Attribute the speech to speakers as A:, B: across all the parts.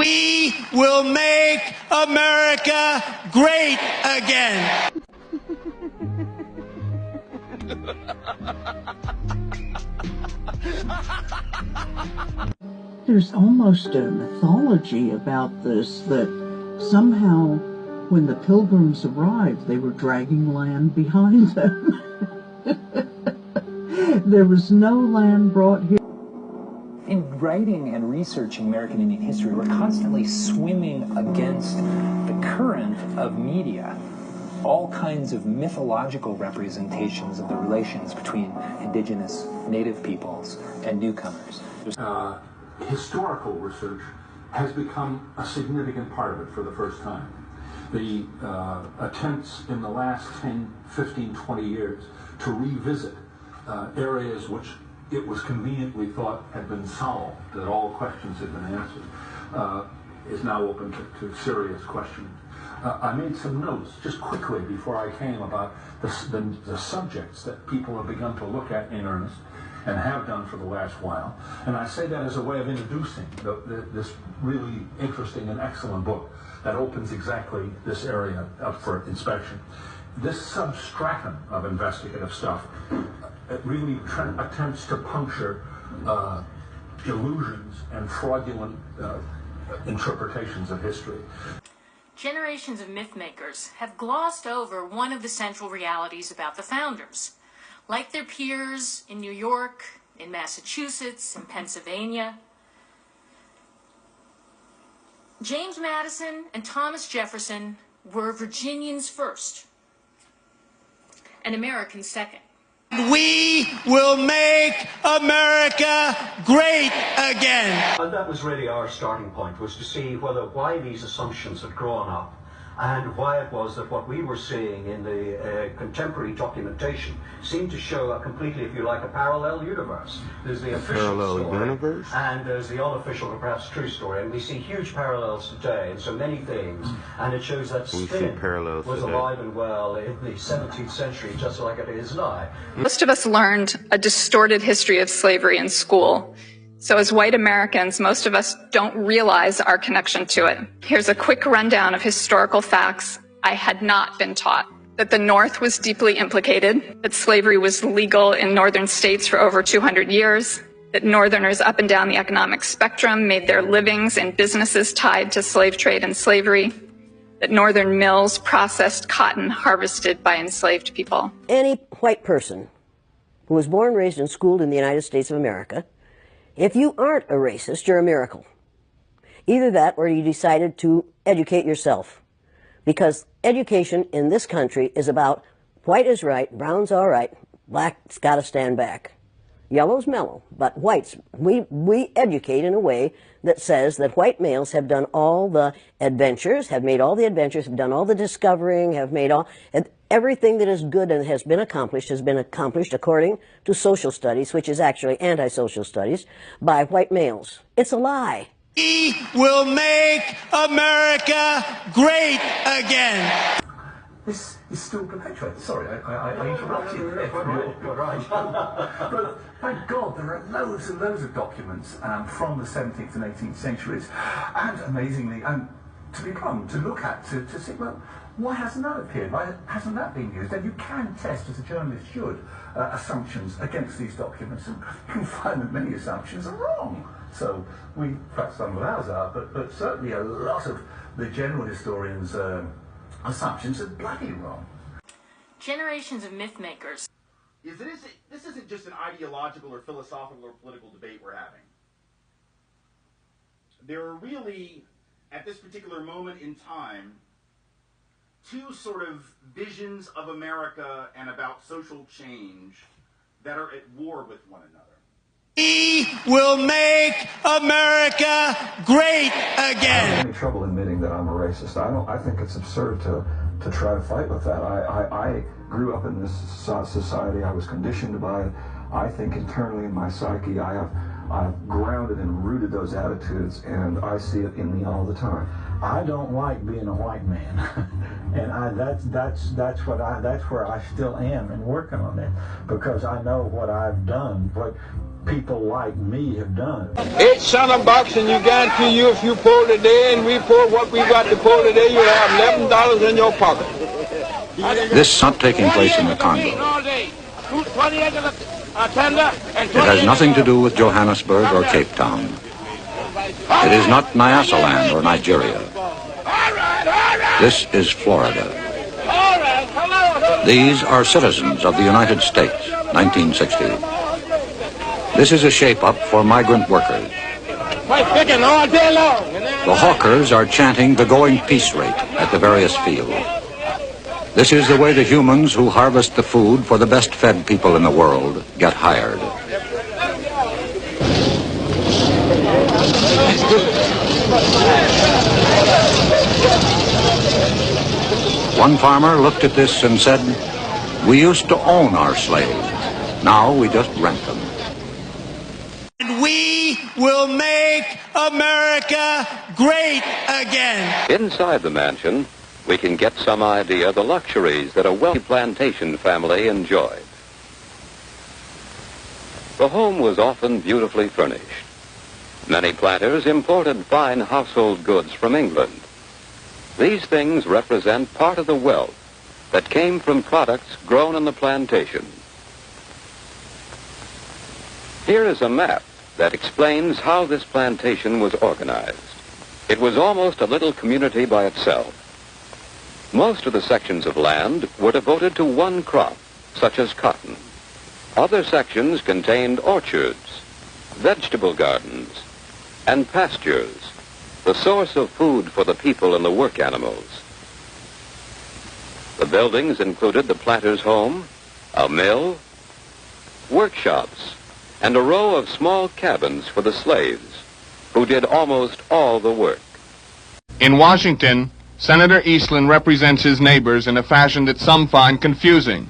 A: We will make America great again.
B: There's almost a mythology about this, that somehow when the Pilgrims arrived, they were dragging land behind them. There was no land brought here.
C: In writing and researching American Indian history, we're constantly swimming against the current of media. All kinds of mythological representations of the relations between indigenous native peoples and newcomers.
D: Historical research has become a significant part of it for the first time. The attempts in the last 10, 15, 20 years to revisit areas which it was conveniently thought had been solved, that all questions had been answered, is now open to serious questioning. I made some notes just quickly before I came about the subjects that people have begun to look at in earnest and have done for the last while. And I say that as a way of introducing this really interesting and excellent book that opens exactly this area up for inspection. This substratum of investigative stuff it really attempts to puncture illusions and fraudulent interpretations of history.
E: Generations of mythmakers have glossed over one of the central realities about the founders. Like their peers in New York, in Massachusetts, in Pennsylvania, James Madison and Thomas Jefferson were Virginians first and Americans second.
A: We will make America great again.
F: And that was really our starting point, was to see why these assumptions had grown up and why it was that what we were seeing in the contemporary documentation seemed to show a completely, if you like, a parallel universe. There's the official story, universe, and there's the unofficial or perhaps true story, and we see huge parallels today in so many things, and it shows that spin was alive and well in the 17th century just like it is now.
G: Most of us learned a distorted history of slavery in school. So as white Americans, most of us don't realize our connection to it. Here's a quick rundown of historical facts I had not been taught. That the North was deeply implicated, that slavery was legal in northern states for over 200 years, that Northerners up and down the economic spectrum made their livings in businesses tied to slave trade and slavery, that Northern mills processed cotton harvested by enslaved people.
H: Any white person who was born, raised, and schooled in the United States of America, if you aren't a racist, you're a miracle. Either that or you decided to educate yourself. Because education in this country is about white is right, brown's all right, black's got to stand back. Yellow's mellow, but whites, we educate in a way that says that white males have done all the adventures, have made all the adventures, have done all the discovering, have made all, everything that is good and has been accomplished according to social studies, which is actually anti-social studies, by white males. It's a lie.
A: We will make America great again.
D: This is still perpetuated. Sorry, I interrupted you. You're right. But thank God there are loads and loads of documents from the 17th and 18th centuries, and amazingly, to be blunt, to look at, to see, well, why hasn't that appeared? Why hasn't that been used? And you can test, as a journalist should, assumptions against these documents, and you can find that many assumptions are wrong. So perhaps some of ours are, but certainly a lot of the general historians' assumptions are bloody wrong.
E: Generations of mythmakers.
I: This isn't just an ideological or philosophical or political debate we're having. There are really, at this particular moment in time, two sort of visions of America and about social change that are at war with one another.
A: We will make America great again.
J: I don't have any trouble admitting that I'm a racist. I think it's absurd to try to fight with that. I grew up in this society. I was conditioned by it. I think internally in my psyche, I've grounded and rooted those attitudes, and I see it in me all the time.
K: I don't like being a white man, and that's where I still am and working on it, because I know what I've done. people like me have done.
L: 8 cent bucks, and you guarantee you if you pull today and we pull what we got to pull today, you'll have $11 in your pocket.
M: This is not taking place in the Congo. It has nothing to do with Johannesburg or Cape Town. It is not Nyasaland or Nigeria. This is Florida. These are citizens of the United States, 1960. This is a shape-up for migrant workers. The hawkers are chanting the going peace rate at the various fields. This is the way the humans who harvest the food for the best-fed people in the world get hired. One farmer looked at this and said, "We used to own our slaves. Now we just rent them."
A: And we will make America great again.
N: Inside the mansion, we can get some idea of the luxuries that a wealthy plantation family enjoyed. The home was often beautifully furnished. Many planters imported fine household goods from England. These things represent part of the wealth that came from products grown on the plantation. Here is a map that explains how this plantation was organized. It was almost a little community by itself. Most of the sections of land were devoted to one crop, such as cotton. Other sections contained orchards, vegetable gardens, and pastures, the source of food for the people and the work animals. The buildings included the planter's home, a mill, workshops, and a row of small cabins for the slaves, who did almost all the work.
O: In Washington, Senator Eastland represents his neighbors in a fashion that some find confusing.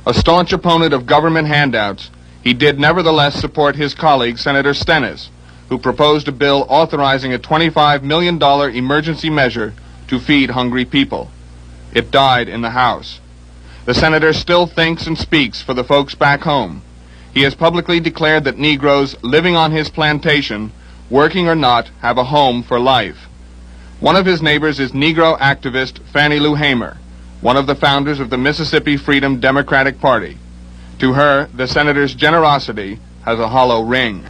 O: A staunch opponent of government handouts, he did nevertheless support his colleague, Senator Stennis, who proposed a bill authorizing a $25 million emergency measure to feed hungry people. It died in the House. The senator still thinks and speaks for the folks back home. He has publicly declared that Negroes living on his plantation, working or not, have a home for life. One of his neighbors is Negro activist Fannie Lou Hamer, one of the founders of the Mississippi Freedom Democratic Party. To her, the senator's generosity has a hollow ring.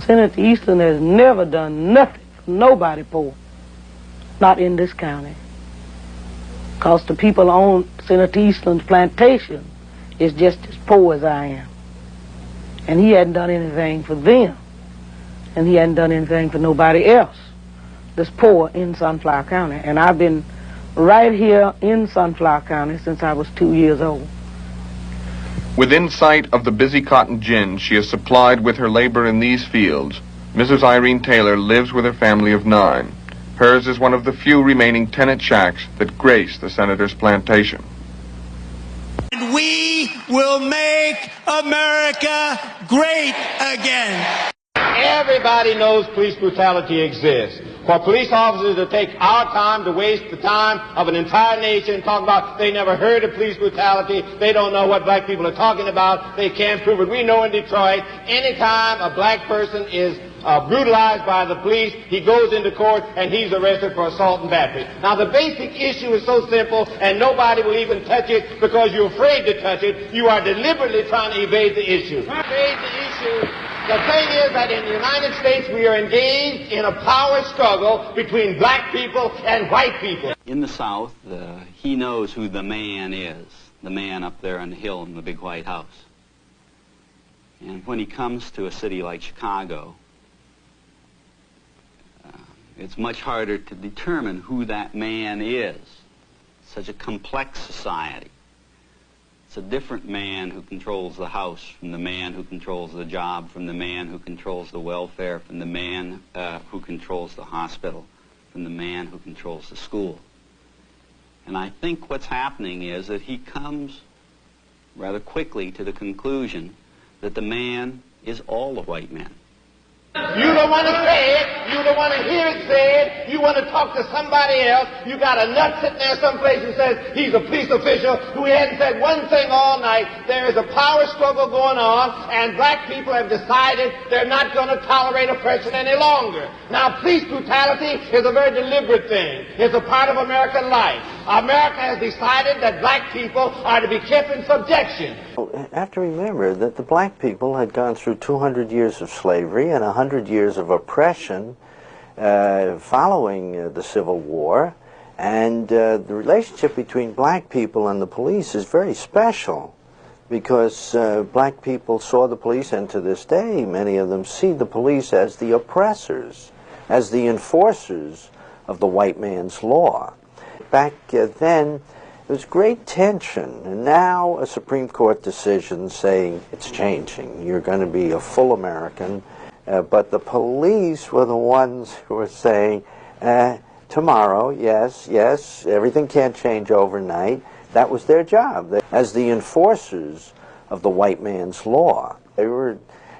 P: Senator Eastland has never done nothing for nobody poor, not in this county. Because the people on Senator Eastland's plantation is just as poor as I am. And he hadn't done anything for them. And he hadn't done anything for nobody else that's poor in Sunflower County. And I've been right here in Sunflower County since I was 2 years old.
O: Within sight of the busy cotton gin she is supplied with her labor in these fields, Mrs. Irene Taylor lives with her family of 9. Hers is one of the few remaining tenant shacks that grace the senator's plantation.
A: And we will make America great again.
L: Everybody knows police brutality exists. For police officers to take our time to waste the time of an entire nation talking about they never heard of police brutality, they don't know what black people are talking about, they can't prove it. We know in Detroit, anytime a black person is brutalized by the police, he goes into court and he's arrested for assault and battery. Now the basic issue is so simple and nobody will even touch it because you're afraid to touch it. You are deliberately trying to evade the issue. Evade the issue. The thing is that in the United States we are engaged in a power struggle between black people and white people.
Q: In the South, he knows who the man is, the man up there on the hill in the big White House. And when he comes to a city like Chicago, it's much harder to determine who that man is. Such a complex society. It's a different man who controls the house from the man who controls the job, from the man who controls the welfare, from the man who controls the hospital, from the man who controls the school. And I think what's happening is that he comes rather quickly to the conclusion that the man is all the white men.
L: You don't want to say it. You don't want to hear it said. You want to talk to somebody else. You got a nut sitting there someplace who says he's a police official who hadn't said one thing all night. There is a power struggle going on, and black people have decided they're not going to tolerate oppression any longer. Now, police brutality is a very deliberate thing. It's a part of American life. America has decided that black people are to be kept in subjection.
R: You have to remember that the black people had gone through 200 years of slavery and 100 years of oppression following the Civil War, and the relationship between black people and the police is very special because black people saw the police, and to this day many of them see the police as the oppressors, as the enforcers of the white man's law. Back then, there was great tension, and now a Supreme Court decision saying it's changing. You're going to be a full American. But the police were the ones who were saying, tomorrow, yes, yes, everything can't change overnight. That was their job. As the enforcers of the white man's law, they were,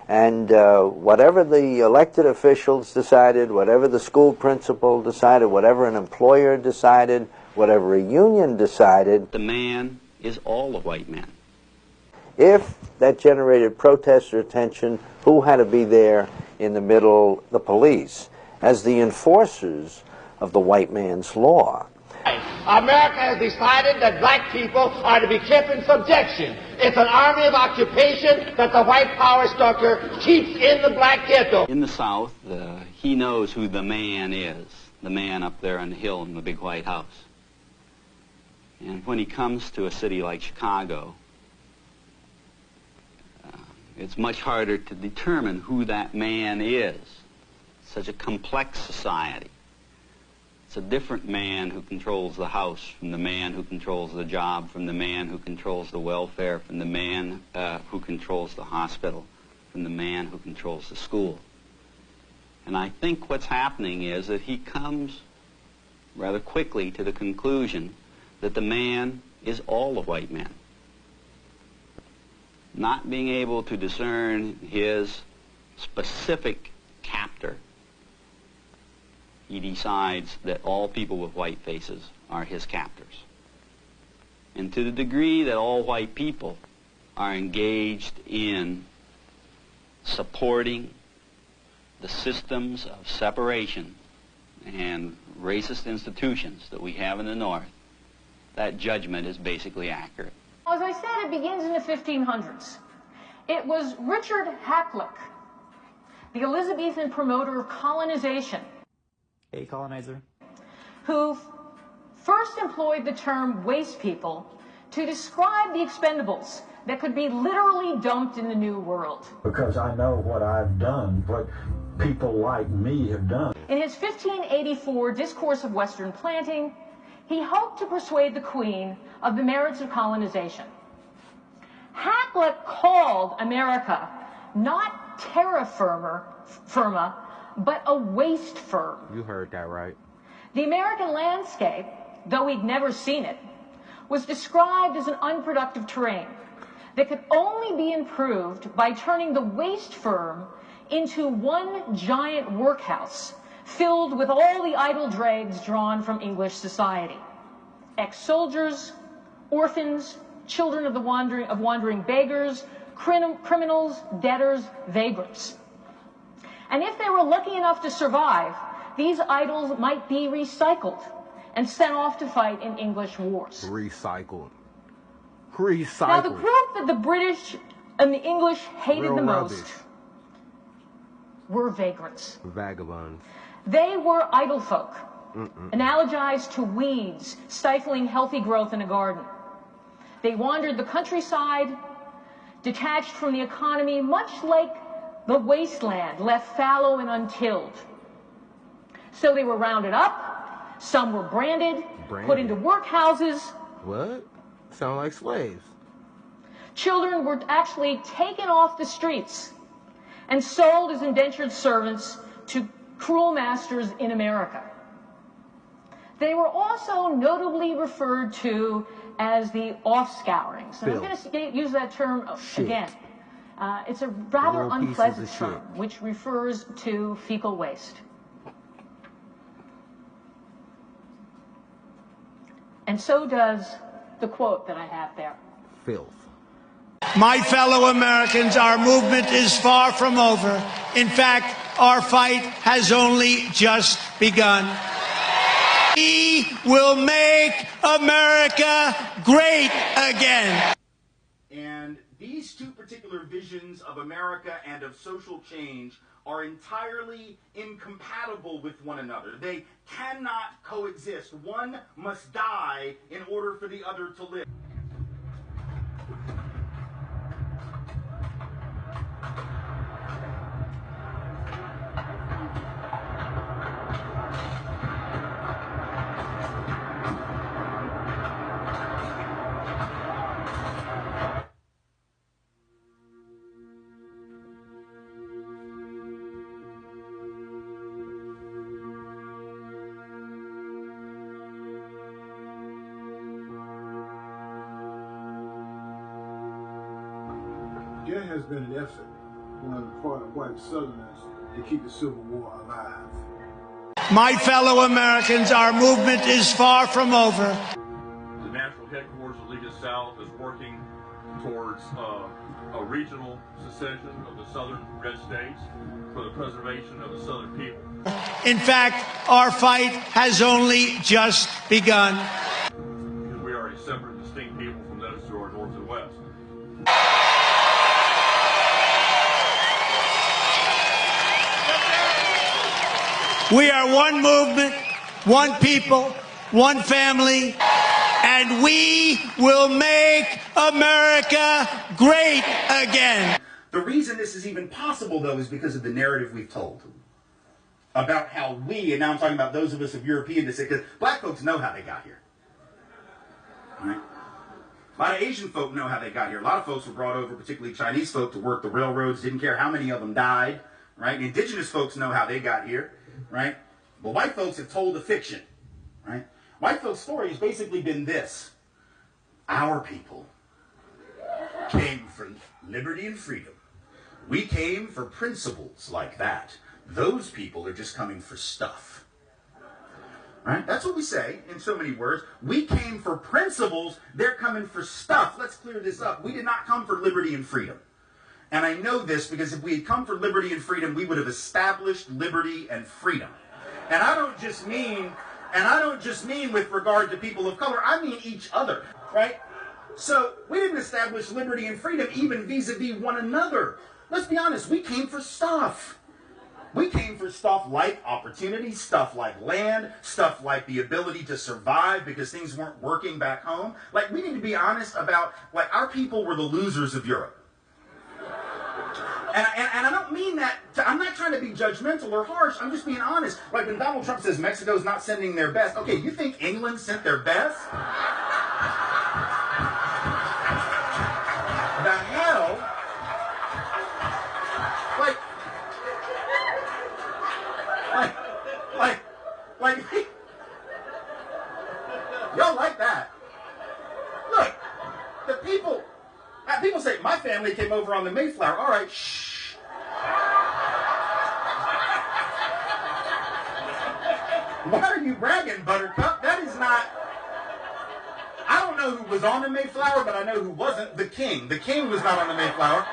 R: and whatever the elected officials decided, whatever the school principal decided, whatever an employer decided, whatever a union decided,
Q: the man is all the white men.
R: If that generated protest or attention, who had to be there in the middle? The police, as the enforcers of the white man's law.
L: America has decided that black people are to be kept in subjection. It's an army of occupation that the white power structure keeps in the black ghetto.
Q: In the South, he knows who the man is, the man up there on the hill in the big White House. And when he comes to a city like Chicago, it's much harder to determine who that man is. Such a complex society. It's a different man who controls the house from the man who controls the job, from the man who controls the welfare, from the man who controls the hospital, from the man who controls the school. And I think what's happening is that he comes rather quickly to the conclusion that the man is all the white men. Not being able to discern his specific captor, he decides that all people with white faces are his captors. And to the degree that all white people are engaged in supporting the systems of separation and racist institutions that we have in the North, that judgment is basically accurate.
E: As I said, it begins in the 1500s. It was Richard Hakluyt, the Elizabethan promoter of colonization,
S: a colonizer,
E: who first employed the term waste people to describe the expendables that could be literally dumped in the New World.
K: Because I know what I've done, what people like me have done.
E: In his 1584 Discourse of Western Planting, he hoped to persuade the Queen of the merits of colonization. Hakluyt called America not terra firma, but a waste firm.
S: You heard that right.
E: The American landscape, though he'd never seen it, was described as an unproductive terrain that could only be improved by turning the waste firm into one giant workhouse filled with all the idle dregs drawn from English society. Ex-soldiers, orphans, children of wandering beggars, criminals, debtors, vagrants. And if they were lucky enough to survive, these idols might be recycled and sent off to fight in English wars.
S: Recycled.
E: Now, the group that the British and the English hated the most were vagrants.
S: Vagabonds.
E: They were idle folk, analogized to weeds stifling healthy growth in a garden. They wandered the countryside, detached from the economy, much like the wasteland left fallow and untilled. So they were rounded up, some were branded, put into workhouses.
S: What? Sound like slaves.
E: Children were actually taken off the streets and sold as indentured servants to cruel masters in America. They were also notably referred to as the offscourings. And I'm going to use that term again. It's a rather unpleasant term, which refers to fecal waste. And so does the quote that I have there.
S: Filth.
A: My fellow Americans, our movement is far from over. In fact, our fight has only just begun. We will make America great again.
I: And these two particular visions of America and of social change are entirely incompatible with one another. They cannot coexist. One must die in order for the other to live.
K: There has been an effort on the part of white Southerners to keep the Civil War alive.
A: My fellow Americans, our movement is far from over.
T: The national headquarters of League of the South is working towards a regional secession of the southern red states for the preservation of the southern people.
A: In fact, our fight has only just begun.
T: Because we are a separate, distinct people from those who are north and west.
A: We are one movement, one people, one family, and we will make America great again.
I: The reason this is even possible, though, is because of the narrative we've told about how we, and now I'm talking about those of us of European descent, because black folks know how they got here. Right? A lot of Asian folk know how they got here. A lot of folks were brought over, particularly Chinese folk, to work the railroads, didn't care how many of them died. Right? Indigenous folks know how they got here. Right? But white folks have told a fiction. Right? White folks' story has basically been this. Our people came for liberty and freedom. We came for principles like that. Those people are just coming for stuff. Right? That's what we say in so many words. We came for principles. They're coming for stuff. Let's clear this up. We did not come for liberty and freedom. And I know this because if we had come for liberty and freedom, we would have established liberty and freedom. And I don't just mean with regard to people of color, I mean each other, right? So we didn't establish liberty and freedom even vis-a-vis one another. Let's be honest, we came for stuff. We came for stuff like opportunity, stuff like land, stuff like the ability to survive because things weren't working back home. Like, we need to be honest about, like, our people were the losers of Europe. And I don't mean that, I'm not trying to be judgmental or harsh, I'm just being honest. Like when Donald Trump says Mexico's not sending their best, okay, you think England sent their best? The hell? Like, y'all like that? Look, the people say, my family came over on the Mayflower. All right, shh. Why are you bragging, Buttercup? That is not... I don't know who was on the Mayflower, but I know who wasn't. The king. The king was not on the Mayflower.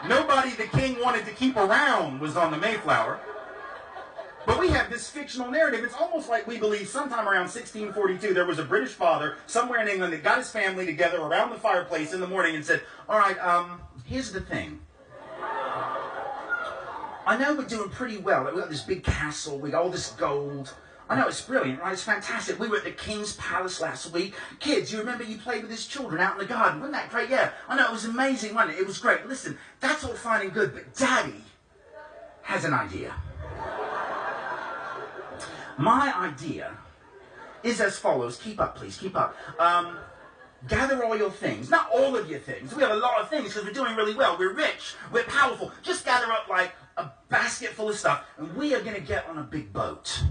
I: Nobody the king wanted to keep around was on the Mayflower. But we have this fictional narrative. It's almost like we believe sometime around 1642 there was a British father somewhere in England that got his family together around the fireplace in the morning and said, all right, here's the thing. I know we're doing pretty well. We've got this big castle. We got all this gold. I know, it's brilliant, right? It's fantastic. We were at the King's Palace last week. Kids, you remember you played with his children out in the garden. Wasn't that great? Yeah. I know, it was amazing, wasn't it? It was great. Listen, that's all fine and good, but Daddy has an idea. My idea is as follows. Keep up, please. Keep up. Gather all your things. Not all of your things. We have a lot of things because we're doing really well. We're rich. We're powerful. Just gather up like a basket full of stuff, and we are going to get on a big boat.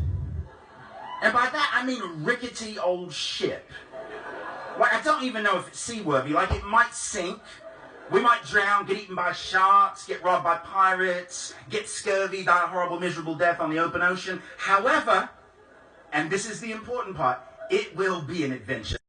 I: And by that, I mean a rickety old ship. Like, I don't even know if it's seaworthy. Like, it might sink. We might drown, get eaten by sharks, get robbed by pirates, get scurvy, die a horrible, miserable death on the open ocean. However, and this is the important part, it will be an adventure.